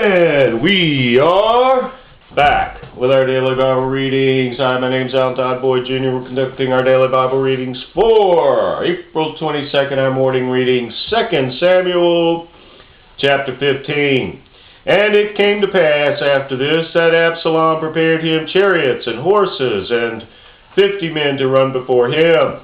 And we are back with our daily Bible readings. Hi, my name's Alan Todd Boyd Jr. We're conducting our daily Bible readings for April 22nd, our morning reading, 2 Samuel chapter 15. And it came to pass after this that Absalom prepared him chariots and horses and 50 men to run before him.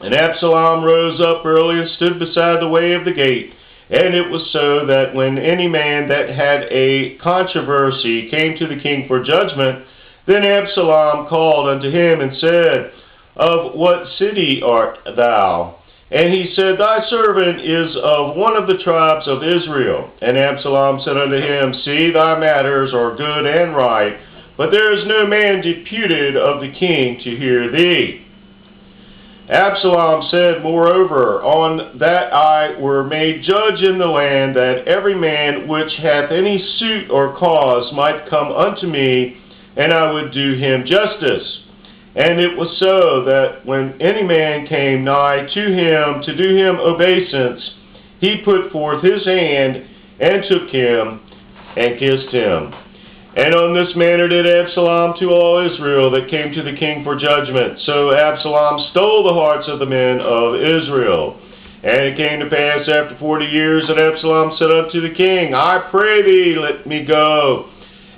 And Absalom rose up early and stood beside the way of the gate. And it was so that when any man that had a controversy came to the king for judgment, then Absalom called unto him and said, Of what city art thou? And he said, Thy servant is of one of the tribes of Israel. And Absalom said unto him, See, thy matters are good and right, but there is no man deputed of the king to hear thee. Absalom said, Moreover, on that I were made judge in the land, that every man which hath any suit or cause might come unto me, and I would do him justice. And it was so that when any man came nigh to him to do him obeisance, he put forth his hand and took him and kissed him. And on this manner did Absalom to all Israel that came to the king for judgment. So Absalom stole the hearts of the men of Israel. And it came to pass after 40 years that Absalom said unto the king, I pray thee, let me go,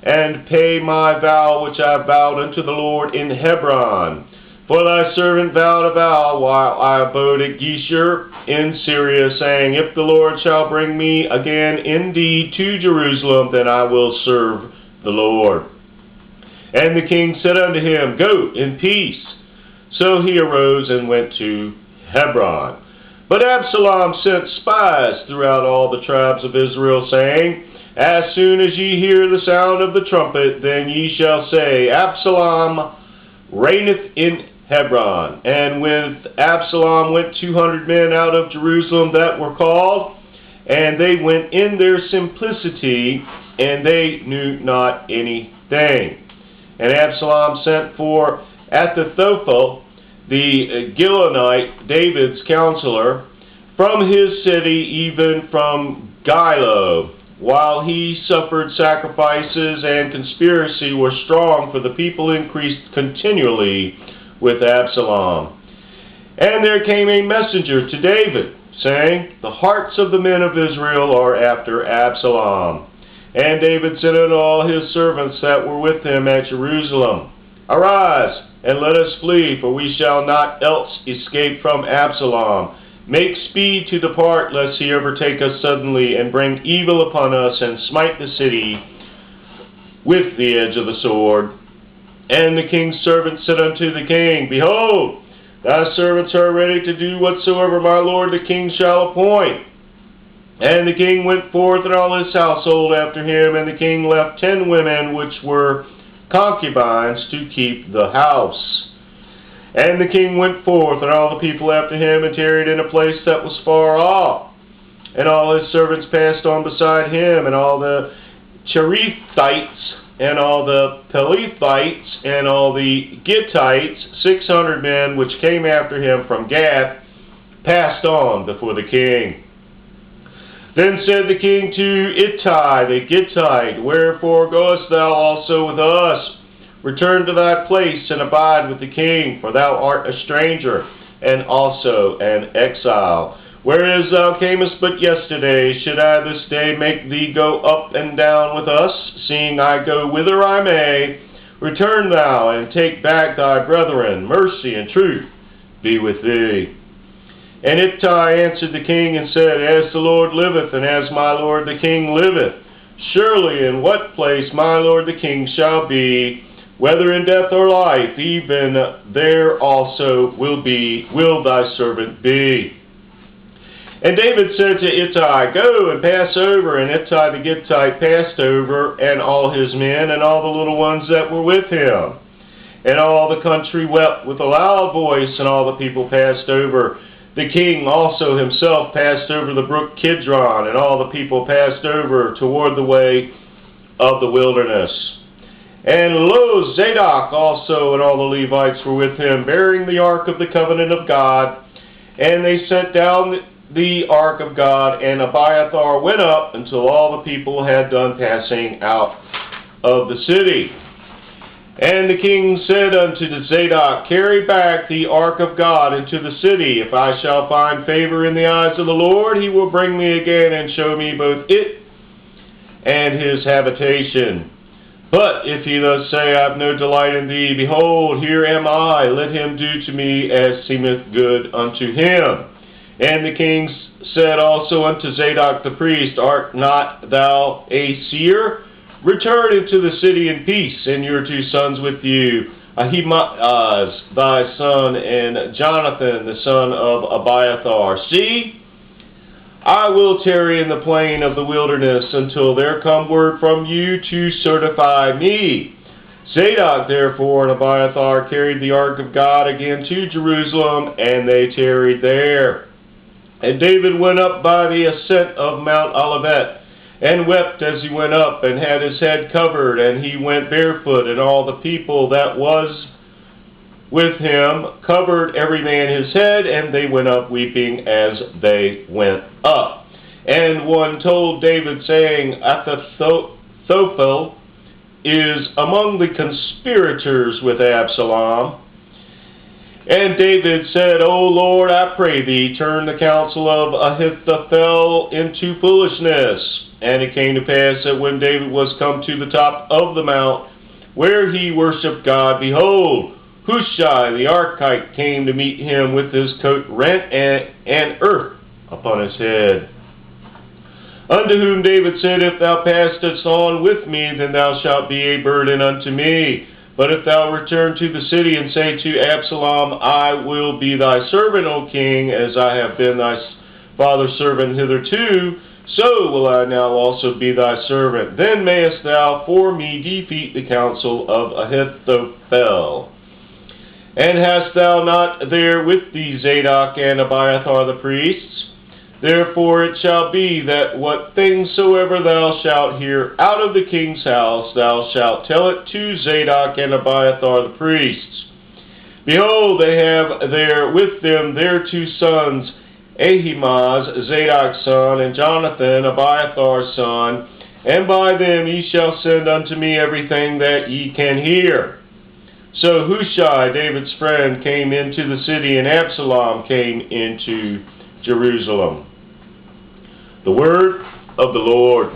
and pay my vow which I vowed unto the Lord in Hebron. For thy servant vowed a vow while I abode at Geshur in Syria, saying, If the Lord shall bring me again indeed to Jerusalem, then I will serve the Lord. And the king said unto him, Go in peace. So he arose and went to Hebron. But Absalom sent spies throughout all the tribes of Israel, saying, As soon as ye hear the sound of the trumpet, then ye shall say, Absalom reigneth in Hebron. And with Absalom went 200 men out of Jerusalem that were called, and they went in their simplicity, and they knew not anything. And Absalom sent for Ahithophel, the Gilonite, David's counselor, from his city, even from Gilo, while he suffered sacrifices and conspiracy were strong, for the people increased continually with Absalom. And there came a messenger to David, saying, The hearts of the men of Israel are after Absalom. And David said unto all his servants that were with him at Jerusalem, Arise, and let us flee, for we shall not else escape from Absalom. Make speed to depart, lest he overtake us suddenly, and bring evil upon us, and smite the city with the edge of the sword. And the king's servant said unto the king, Behold, thy servants are ready to do whatsoever my lord the king shall appoint. And the king went forth and all his household after him, and the king left 10 women which were concubines to keep the house. And the king went forth and all the people after him, and tarried in a place that was far off. And all his servants passed on beside him, and all the Cherethites, and all the Pelethites, and all the Gittites, 600 men which came after him from Gath, passed on before the king. Then said the king to Ittai the Gittite, Wherefore goest thou also with us? Return to thy place, and abide with the king, for thou art a stranger, and also an exile. Whereas thou camest but yesterday, should I this day make thee go up and down with us, seeing I go whither I may? Return thou, and take back thy brethren. Mercy and truth be with thee. And Ittai answered the king and said, As the Lord liveth, and as my lord the king liveth, surely in what place my lord the king shall be, whether in death or life, even there also will thy servant be. And David said to Ittai, Go and pass over. And Ittai the Gittite passed over, and all his men, and all the little ones that were with him. And all the country wept with a loud voice, and all the people passed over. The king also himself passed over the brook Kidron, and all the people passed over toward the way of the wilderness. And lo, Zadok also and all the Levites were with him, bearing the ark of the covenant of God. And they sent down the ark of God, and Abiathar went up until all the people had done passing out of the city. And the king said unto Zadok, Carry back the ark of God into the city. If I shall find favor in the eyes of the Lord, he will bring me again and show me both it and his habitation. But if he thus say, I have no delight in thee, behold, here am I, let him do to me as seemeth good unto him. And the king said also unto Zadok the priest, Art not thou a seer? Return into the city in peace, and your 2 sons with you, Ahimaaz thy son, and Jonathan the son of Abiathar. See, I will tarry in the plain of the wilderness until there come word from you to certify me. Zadok therefore and Abiathar carried the ark of God again to Jerusalem, and they tarried there. And David went up by the ascent of Mount Olivet, and wept as he went up, and had his head covered, and he went barefoot, and all the people that was with him covered every man his head, and they went up weeping as they went up. And one told David, saying, Ahithophel is among the conspirators with Absalom. And David said, O Lord, I pray thee, turn the counsel of Ahithophel into foolishness. And it came to pass that when David was come to the top of the mount, where he worshipped God, behold, Hushai the Archite came to meet him with his coat rent and earth upon his head. Unto whom David said, If thou passest on with me, then thou shalt be a burden unto me. But if thou return to the city and say to Absalom, I will be thy servant, O king, as I have been thy father's servant hitherto, so will I now also be thy servant. Then mayest thou for me defeat the counsel of Ahithophel. And hast thou not there with thee Zadok and Abiathar the priests? Therefore it shall be that what things soever thou shalt hear out of the king's house, thou shalt tell it to Zadok and Abiathar the priests. Behold, they have there with them their 2 sons, Ahimaaz, Zadok's son, and Jonathan, Abiathar's son, and by them ye shall send unto me everything that ye can hear. So Hushai, David's friend, came into the city, and Absalom came into Jerusalem. The word of the Lord.